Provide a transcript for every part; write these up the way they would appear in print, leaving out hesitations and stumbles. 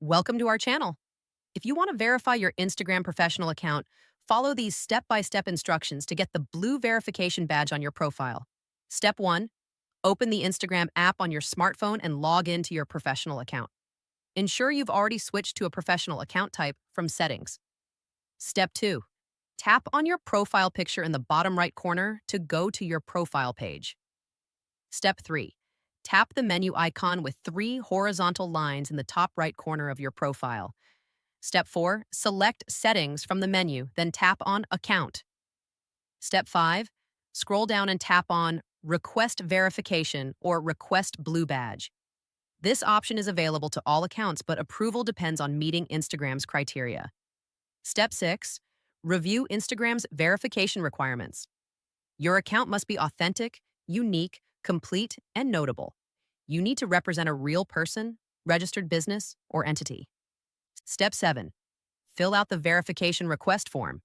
Welcome to our channel. If you want to verify your Instagram professional account, follow these step-by-step instructions to get the blue verification badge on your profile. Step 1. Open the Instagram app on your smartphone and log into your professional account. Ensure you've already switched to a professional account type from Settings. Step 2. Tap on your profile picture in the bottom right corner to go to your profile page. Step 3. Tap the menu icon with 3 horizontal lines in the top right corner of your profile. Step 4. Select Settings from the menu, then tap on Account. Step 5. Scroll down and tap on Request Verification or Request Blue Badge. This option is available to all accounts, but approval depends on meeting Instagram's criteria. Step 6. Review Instagram's verification requirements. Your account must be authentic, unique, complete, and notable. You need to represent a real person, registered business, or entity. Step 7. Fill out the verification request form.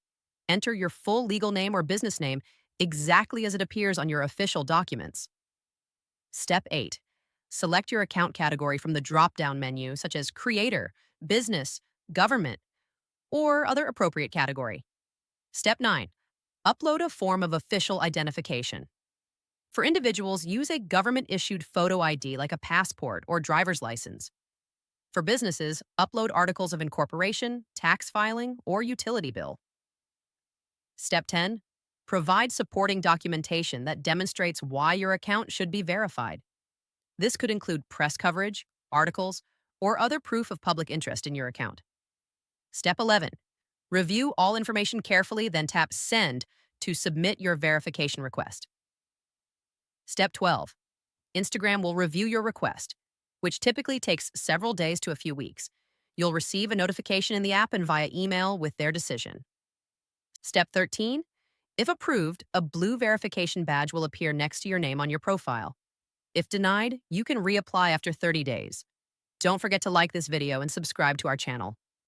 Enter your full legal name or business name exactly as it appears on your official documents. Step 8. Select your account category from the drop-down menu, such as Creator, Business, Government, or other appropriate category. Step 9. Upload a form of official identification. For individuals, use a government-issued photo ID like a passport or driver's license. For businesses, upload articles of incorporation, tax filing, or utility bill. Step 10. Provide supporting documentation that demonstrates why your account should be verified. This could include press coverage, articles, or other proof of public interest in your account. Step 11. Review all information carefully, then tap Send to submit your verification request. Step 12. Instagram will review your request, which typically takes several days to a few weeks. You'll receive a notification in the app and via email with their decision. Step 13. If approved, a blue verification badge will appear next to your name on your profile. If denied, you can reapply after 30 days. Don't forget to like this video and subscribe to our channel.